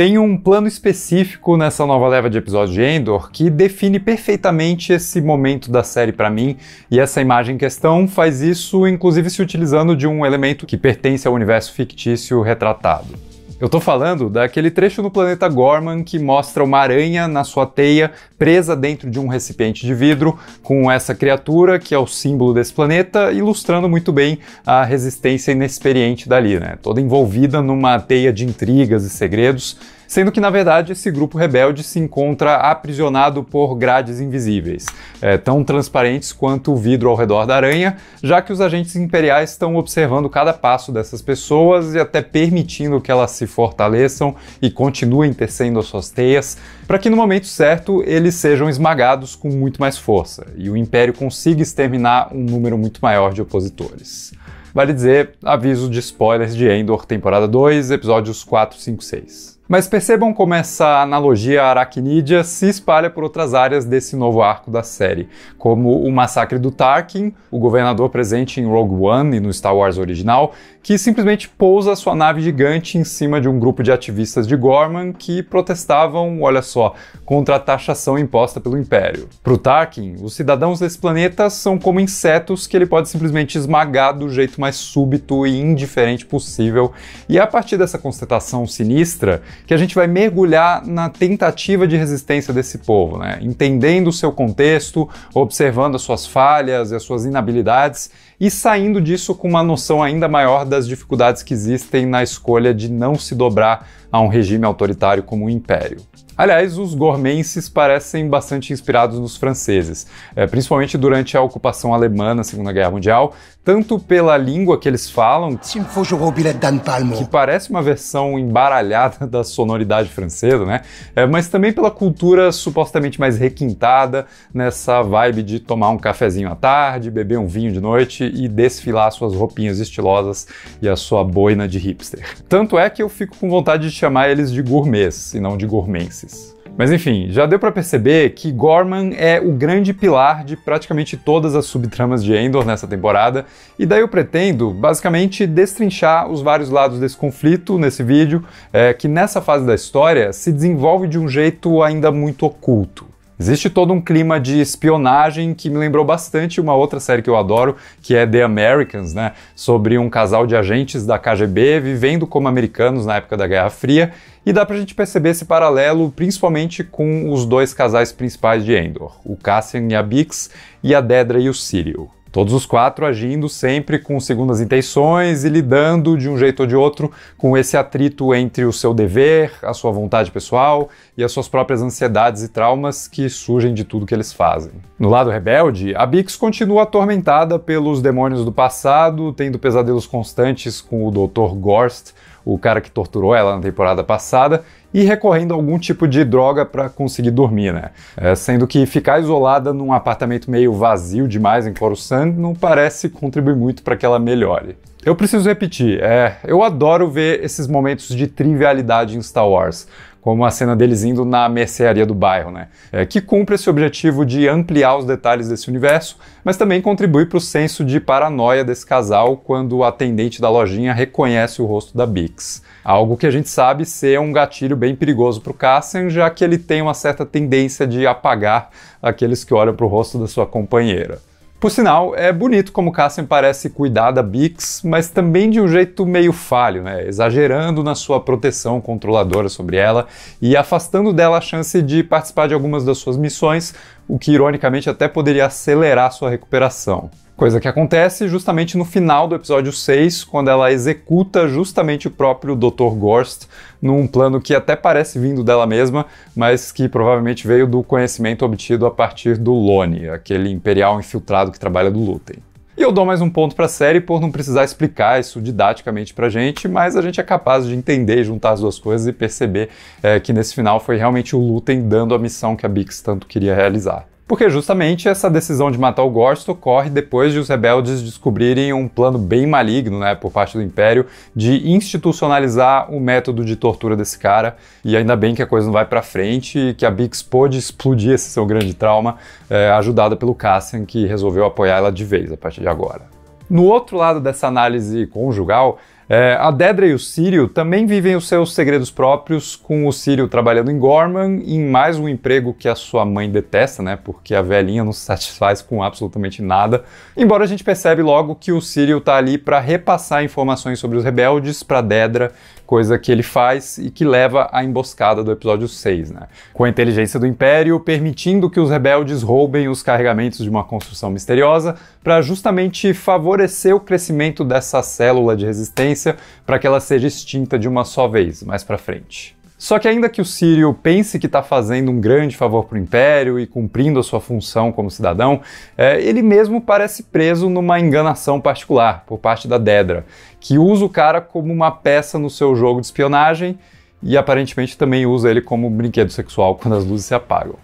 Tem um plano específico nessa nova leva de episódios de Endor que define perfeitamente esse momento da série para mim, e essa imagem em questão faz isso inclusive se utilizando de um elemento que pertence ao universo fictício retratado. Eu tô falando daquele trecho no planeta Gorman que mostra uma aranha na sua teia presa dentro de um recipiente de vidro com essa criatura que é o símbolo desse planeta, ilustrando muito bem a resistência inexperiente dali, né? Toda envolvida numa teia de intrigas e segredos, sendo que, na verdade, esse grupo rebelde se encontra aprisionado por grades invisíveis, tão transparentes quanto o vidro ao redor da aranha, já que os agentes imperiais estão observando cada passo dessas pessoas e até permitindo que elas se fortaleçam e continuem tecendo as suas teias, para que no momento certo eles sejam esmagados com muito mais força, e o Império consiga exterminar um número muito maior de opositores. Vale dizer, aviso de spoilers de Endor, temporada 2, episódios 4, 5, 6. Mas percebam como essa analogia aracnídea se espalha por outras áreas desse novo arco da série, como o massacre do Tarkin, o governador presente em Rogue One e no Star Wars original, que simplesmente pousa sua nave gigante em cima de um grupo de ativistas de Gorman que protestavam, olha só, contra a taxação imposta pelo Império. Para o Tarkin, os cidadãos desse planeta são como insetos que ele pode simplesmente esmagar do jeito mais súbito e indiferente possível, e é a partir dessa constatação sinistra que a gente vai mergulhar na tentativa de resistência desse povo, né? Entendendo o seu contexto, observando as suas falhas e as suas inabilidades e saindo disso com uma noção ainda maior das dificuldades que existem na escolha de não se dobrar a um regime autoritário como o Império. Aliás, os gormenses parecem bastante inspirados nos franceses, principalmente durante a ocupação alemã na Segunda Guerra Mundial, tanto pela língua que eles falam, que parece uma versão embaralhada da sonoridade francesa, né? Mas também pela cultura supostamente mais requintada, nessa vibe de tomar um cafezinho à tarde, beber um vinho de noite e desfilar suas roupinhas estilosas e a sua boina de hipster. Tanto é que eu fico com vontade de chamar eles de gourmets e não de gormenses. Mas enfim, já deu para perceber que Gorman é o grande pilar de praticamente todas as subtramas de Endor nessa temporada, e daí eu pretendo, basicamente, destrinchar os vários lados desse conflito nesse vídeo, que nessa fase da história se desenvolve de um jeito ainda muito oculto. Existe todo um clima de espionagem que me lembrou bastante uma outra série que eu adoro, que é The Americans, né? Sobre um casal de agentes da KGB vivendo como americanos na época da Guerra Fria, e dá pra gente perceber esse paralelo principalmente com os dois casais principais de Endor, o Cassian e a Bix, e a Dedra e o Cyril. Todos os quatro agindo sempre com segundas intenções e lidando de um jeito ou de outro com esse atrito entre o seu dever, a sua vontade pessoal e as suas próprias ansiedades e traumas que surgem de tudo que eles fazem. No lado rebelde, a Bix continua atormentada pelos demônios do passado, tendo pesadelos constantes com o Dr. Gorst, o cara que torturou ela na temporada passada, e recorrendo a algum tipo de droga para conseguir dormir, né? Sendo que ficar isolada num apartamento meio vazio demais em Coruscant não parece contribuir muito para que ela melhore. Eu preciso repetir, eu adoro ver esses momentos de trivialidade em Star Wars, como a cena deles indo na mercearia do bairro, né? Que cumpre esse objetivo de ampliar os detalhes desse universo, mas também contribui para o senso de paranoia desse casal quando o atendente da lojinha reconhece o rosto da Bix. Algo que a gente sabe ser um gatilho bem perigoso para o Cassian, já que ele tem uma certa tendência de apagar aqueles que olham para o rosto da sua companheira. Por sinal, é bonito como Cassian parece cuidar da Bix, mas também de um jeito meio falho, né? Exagerando na sua proteção controladora sobre ela e afastando dela a chance de participar de algumas das suas missões, o que ironicamente até poderia acelerar sua recuperação. Coisa que acontece justamente no final do episódio 6, quando ela executa justamente o próprio Dr. Gorst, num plano que até parece vindo dela mesma, mas que provavelmente veio do conhecimento obtido a partir do Lone, aquele imperial infiltrado que trabalha do Lúthien. E eu dou mais um ponto para a série por não precisar explicar isso didaticamente pra gente, mas a gente é capaz de entender e juntar as duas coisas e perceber que nesse final foi realmente o Lúthien dando a missão que a Bix tanto queria realizar. Porque justamente essa decisão de matar o Gorst ocorre depois de os rebeldes descobrirem um plano bem maligno, né, por parte do Império, de institucionalizar o método de tortura desse cara, e ainda bem que a coisa não vai pra frente e que a Bix pôde explodir esse seu grande trauma, ajudada pelo Cassian, que resolveu apoiar ela de vez a partir de agora. No outro lado dessa análise conjugal, A Dedra e o Sírio também vivem os seus segredos próprios, com o Sírio trabalhando em Gorman, em mais um emprego que a sua mãe detesta, né? Porque a velhinha não se satisfaz com absolutamente nada. Embora a gente percebe logo que o Sírio tá ali para repassar informações sobre os rebeldes para Dedra, coisa que ele faz e que leva à emboscada do episódio 6, né? Com a inteligência do Império, permitindo que os rebeldes roubem os carregamentos de uma construção misteriosa para justamente favorecer o crescimento dessa célula de resistência para que ela seja extinta de uma só vez, mais para frente. Só que ainda que o Sírio pense que está fazendo um grande favor para o Império e cumprindo a sua função como cidadão, ele mesmo parece preso numa enganação particular por parte da Dedra, que usa o cara como uma peça no seu jogo de espionagem e aparentemente também usa ele como brinquedo sexual quando as luzes se apagam.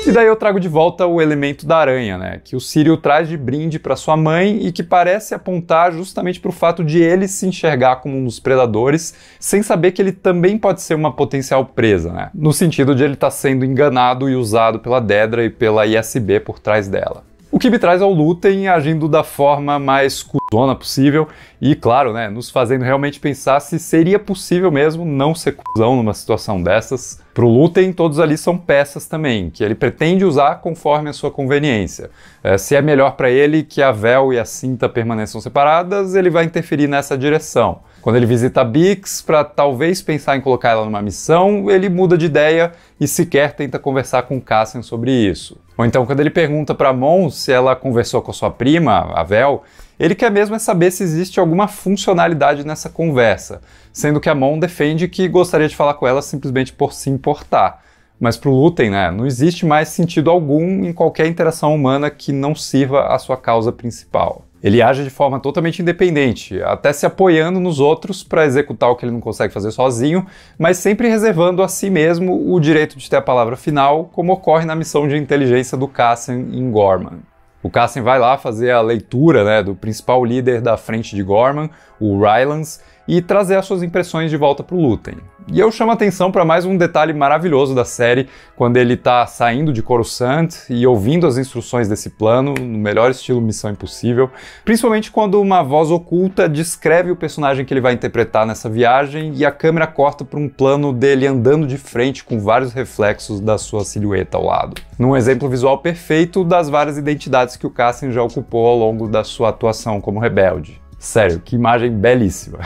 E daí eu trago de volta o elemento da aranha, né? Que o Sírio traz de brinde para sua mãe e que parece apontar justamente para o fato de ele se enxergar como um dos predadores, sem saber que ele também pode ser uma potencial presa, né? No sentido de ele estar sendo enganado e usado pela Dedra e pela ISB por trás dela. O que me traz ao Lúthien agindo da forma mais cuzona possível e, claro, né, nos fazendo realmente pensar se seria possível mesmo não ser cuzão numa situação dessas. Pro Lúthien, todos ali são peças também, que ele pretende usar conforme a sua conveniência. Se é melhor para ele que a Vel e a Cinta permaneçam separadas, ele vai interferir nessa direção. Quando ele visita a Bix para talvez pensar em colocar ela numa missão, ele muda de ideia e sequer tenta conversar com Cassian sobre isso. Ou então, quando ele pergunta para Mon se ela conversou com a sua prima, a Vel, ele quer mesmo é saber se existe alguma funcionalidade nessa conversa, sendo que a Mon defende que gostaria de falar com ela simplesmente por se importar. Mas para o Lúthien, né, não existe mais sentido algum em qualquer interação humana que não sirva à sua causa principal. Ele age de forma totalmente independente, até se apoiando nos outros para executar o que ele não consegue fazer sozinho, mas sempre reservando a si mesmo o direito de ter a palavra final, como ocorre na missão de inteligência do Cassian em Gorman. O Cassian vai lá fazer a leitura, né, do principal líder da frente de Gorman, o Rylance, e trazer as suas impressões de volta para o Lúthien. E eu chamo a atenção para mais um detalhe maravilhoso da série, quando ele está saindo de Coruscant e ouvindo as instruções desse plano, no melhor estilo Missão Impossível, principalmente quando uma voz oculta descreve o personagem que ele vai interpretar nessa viagem e a câmera corta para um plano dele andando de frente com vários reflexos da sua silhueta ao lado. Num exemplo visual perfeito das várias identidades que o Cassian já ocupou ao longo da sua atuação como rebelde. Sério, que imagem belíssima.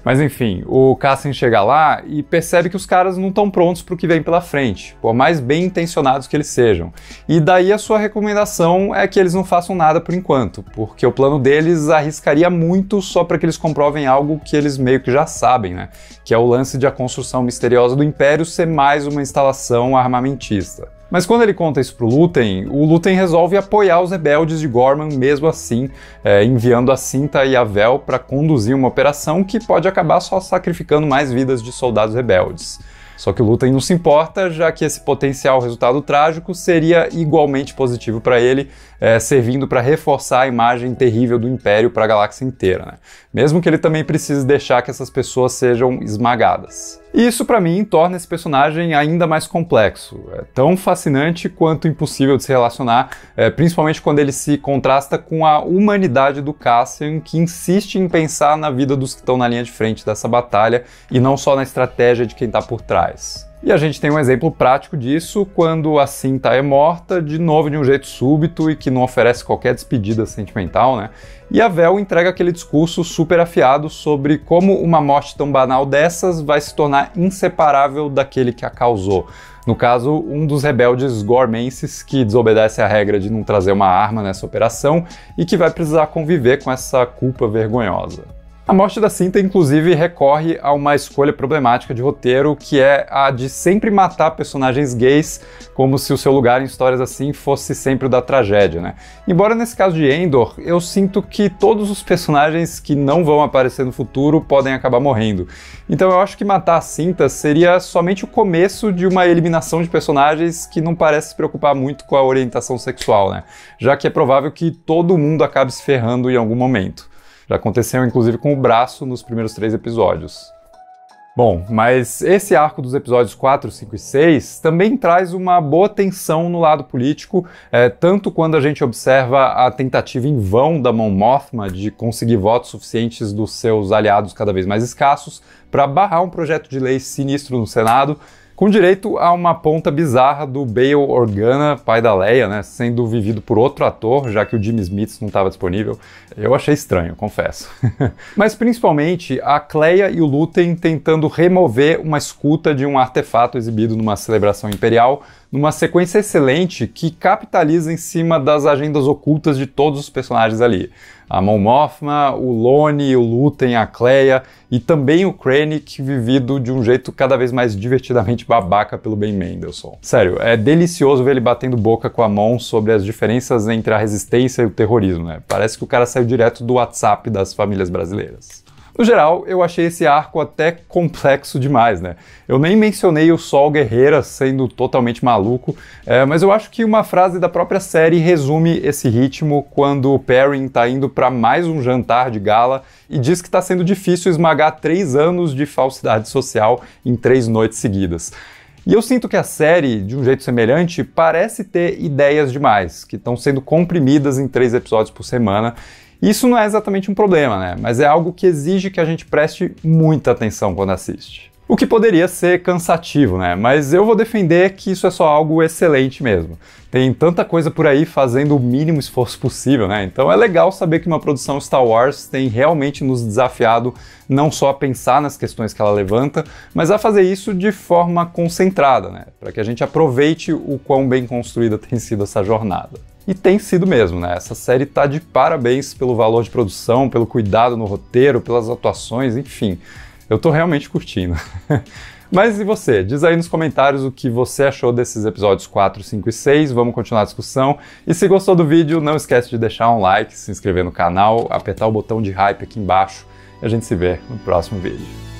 Mas enfim, o Cassian chega lá e percebe que os caras não estão prontos para o que vem pela frente, por mais bem intencionados que eles sejam. E daí a sua recomendação é que eles não façam nada por enquanto, porque o plano deles arriscaria muito só para que eles comprovem algo que eles meio que já sabem, né? Que é o lance de a construção misteriosa do Império ser mais uma instalação armamentista. Mas quando ele conta isso pro Lúthien, o Lúthien resolve apoiar os rebeldes de Gorman mesmo assim, enviando a Cinta e a Vel para conduzir uma operação que pode acabar só sacrificando mais vidas de soldados rebeldes. Só que o Lúthien não se importa, já que esse potencial resultado trágico seria igualmente positivo para ele, servindo para reforçar a imagem terrível do Império para a galáxia inteira, né? Mesmo que ele também precise deixar que essas pessoas sejam esmagadas. E isso, para mim, torna esse personagem ainda mais complexo. É tão fascinante quanto impossível de se relacionar, principalmente quando ele se contrasta com a humanidade do Cassian, que insiste em pensar na vida dos que estão na linha de frente dessa batalha e não só na estratégia de quem está por trás. E a gente tem um exemplo prático disso quando a Cinta é morta, de novo de um jeito súbito e que não oferece qualquer despedida sentimental, né? E a Vel entrega aquele discurso super afiado sobre como uma morte tão banal dessas vai se tornar inseparável daquele que a causou. No caso, um dos rebeldes gormenses que desobedece à regra de não trazer uma arma nessa operação e que vai precisar conviver com essa culpa vergonhosa. A morte da Cinta, inclusive, recorre a uma escolha problemática de roteiro, que é a de sempre matar personagens gays, como se o seu lugar em histórias assim fosse sempre o da tragédia, né? Embora nesse caso de Endor, eu sinto que todos os personagens que não vão aparecer no futuro podem acabar morrendo. Então eu acho que matar a Cinta seria somente o começo de uma eliminação de personagens que não parece se preocupar muito com a orientação sexual, né? Já que é provável que todo mundo acabe se ferrando em algum momento. Já aconteceu, inclusive, com o Braço nos primeiros 3 episódios. Bom, mas esse arco dos episódios 4, 5 e 6 também traz uma boa tensão no lado político, tanto quando a gente observa a tentativa em vão da Mon Mothma de conseguir votos suficientes dos seus aliados cada vez mais escassos para barrar um projeto de lei sinistro no Senado, com direito a uma ponta bizarra do Bail Organa, pai da Leia, né, sendo vivido por outro ator, já que o Jimmy Smits não estava disponível. Eu achei estranho, confesso. Mas principalmente a Kleya e o Luthen tentando remover uma escuta de um artefato exibido numa celebração imperial, numa sequência excelente que capitaliza em cima das agendas ocultas de todos os personagens ali. A Mon Mothma, o Lone, o Luthen, a Kleya e também o Krennic, vivido de um jeito cada vez mais divertidamente babaca pelo Ben Mendelsohn. Sério, é delicioso ver ele batendo boca com a Mon sobre as diferenças entre a resistência e o terrorismo, né? Parece que o cara saiu direto do WhatsApp das famílias brasileiras. No geral, eu achei esse arco até complexo demais, né? Eu nem mencionei o Sol Guerreira sendo totalmente maluco, mas eu acho que uma frase da própria série resume esse ritmo quando o Perrin tá indo para mais um jantar de gala e diz que tá sendo difícil esmagar 3 anos de falsidade social em 3 noites seguidas. E eu sinto que a série, de um jeito semelhante, parece ter ideias demais, que estão sendo comprimidas em 3 episódios por semana. Isso não é exatamente um problema, né? Mas é algo que exige que a gente preste muita atenção quando assiste. O que poderia ser cansativo, né? Mas eu vou defender que isso é só algo excelente mesmo. Tem tanta coisa por aí fazendo o mínimo esforço possível, né? Então é legal saber que uma produção Star Wars tem realmente nos desafiado não só a pensar nas questões que ela levanta, mas a fazer isso de forma concentrada, né? Para que a gente aproveite o quão bem construída tem sido essa jornada. E tem sido mesmo, né? Essa série tá de parabéns pelo valor de produção, pelo cuidado no roteiro, pelas atuações, enfim. Eu tô realmente curtindo. Mas e você? Diz aí nos comentários o que você achou desses episódios 4, 5 e 6, vamos continuar a discussão. E se gostou do vídeo, não esquece de deixar um like, se inscrever no canal, apertar o botão de hype aqui embaixo e a gente se vê no próximo vídeo.